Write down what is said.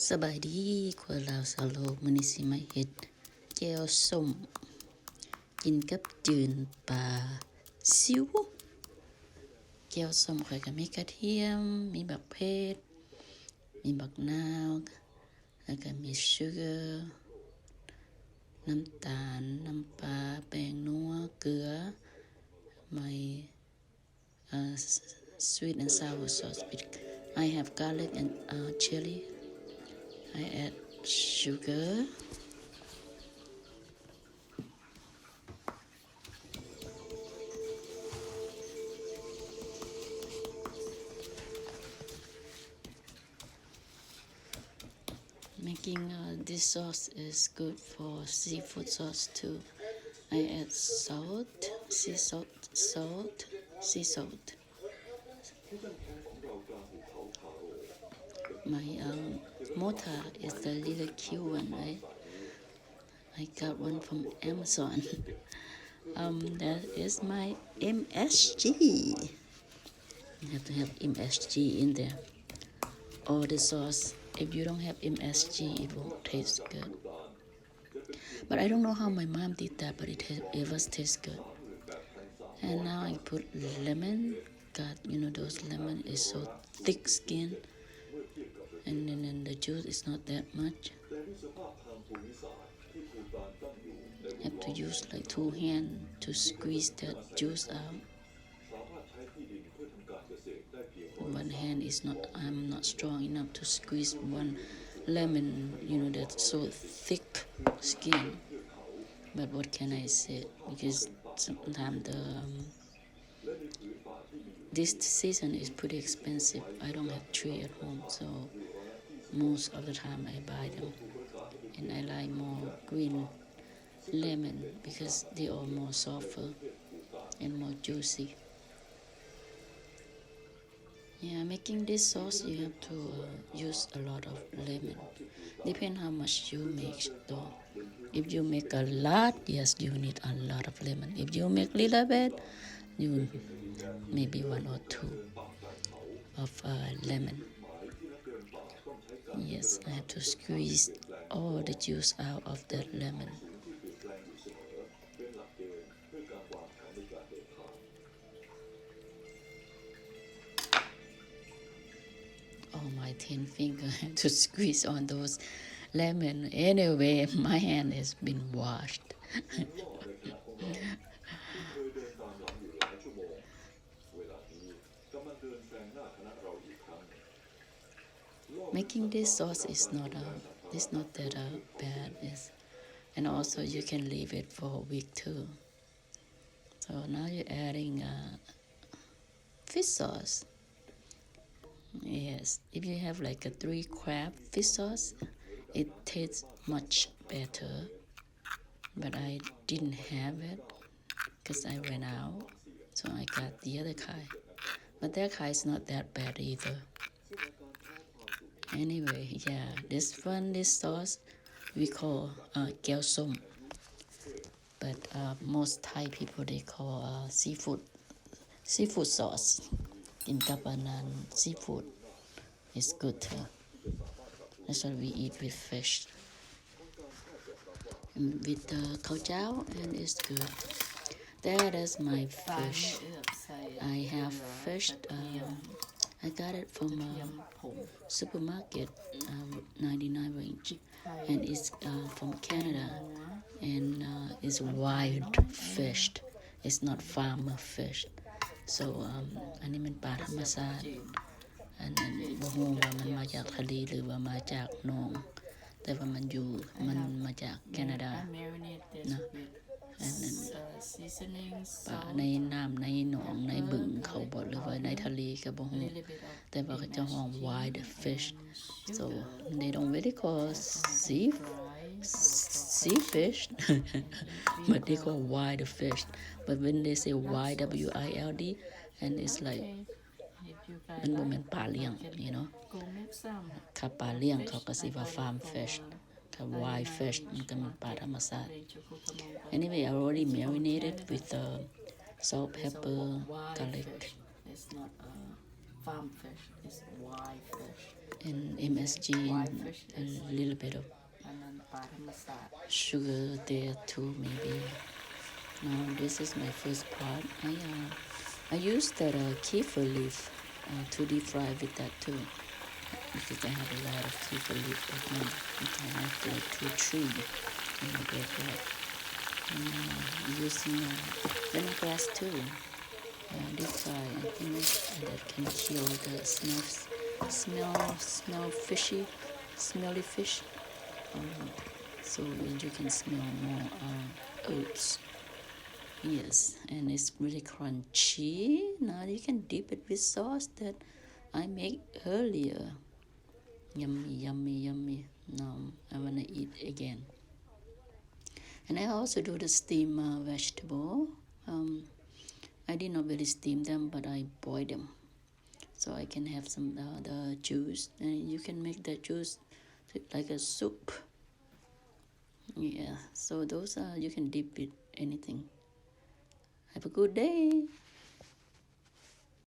สบายดีคนลาวสาวโลกมื้อนี้สิมาเฮ็ดแจ่วส้มกินกับจืนปลาซิวแจ่วส้มข้อยก็มีกระเทียมมีบักเพชรมีบักนาวแล้วก็มีชูเกอร์น้ำตาลน้ำปลาแป้งนัวเกลือmy sweet and sour sauce I have garlic and chili I add sugar making this sauce is good for seafood sauce too I add salt sea salt my mortar is the little cute one right I got one from Amazon that is my MSG you have to have MSG in there or the sauce if you don't have MSG it won't taste good but I don't know how my mom did that but it was taste good and now I put lemon got those lemon is so thick skin and then the juice is not that much have to use like 2 hands to squeeze that juice out one hand is not I'm not strong enough to squeeze one lemon that's so thick skin but what can I say because sometimes this season is pretty expensive I don't have tree at home so most of the time I buy them and I like more green lemon because they are more softer and more juicy yeah making this sauce you have to use a lot of lemon depend how much you make though if you make a lot yes you need a lot of lemon if you make little bit you maybe 1 or 2 of lemon yes I have to squeeze all the juice out of the lemon oh my 10 finger have to squeeze on those lemon anyway my hand has been washed making this sauce is not that bad and also you can leave it for a week too so now you're adding fish sauce yes if you have like a 3 crab fish sauce it tastes much better but I didn't have it because I ran out so I got the other kind but that kind is not that bad either anyway yeah this sauce we call gyeao som but most Thai people they call seafood sauce กินกับseafood is good too that's what we eat with fish and with khao chao and it's good that is my fish I have fish I got it from supermarket 99 range and it's from Canada and it's wild fish it's not farmer fish so อันนี้มันปลาธรรมชาติอันนั้นบ่ฮู้ว่ามันมาจากทะเลหรือว่ามาจากหนองแต่ว่ามันมาจากแคนาดานะอันนั้นปลาในน้ำในหนองในบึงเขาบ่หรือว่าในทะเลก็บ่ฮู้แต่ว่าเขาจะห้อง wild fish so they don't really call sea fish but they call wild fish but when they say wild and it's like มันบ่แม่นปลาเลี้ยงถ้าปลาเลี้ยงเขาก็สิว่า farm fish ถ้า wild fish มันก็เป็นปลาธรรมชาติ anyway I already marinated with salt pepper garlic it's not farm fish it's wild fish and MSG and a little bit of sugar there too, maybe. Now this is my first pot. I use that kefir leaf to deep fry with that too, because I have a lot of kefir leaf at home. I have like 2-3 in my backyard. And using lemongrass too. Deep fry. I think that can kill the smell fishy, smelly fish. So you can smell more oats. Yes, and it's really crunchy. Now you can dip it with sauce that I made earlier. Yummy, yummy, yummy. Now I wanna eat again. And I also do the steamed vegetable. I did not really steam them, but I boil them, so I can have some the juice, and you can make the juice like a soup. Yeah, so those you can dip with anything. Have a good day.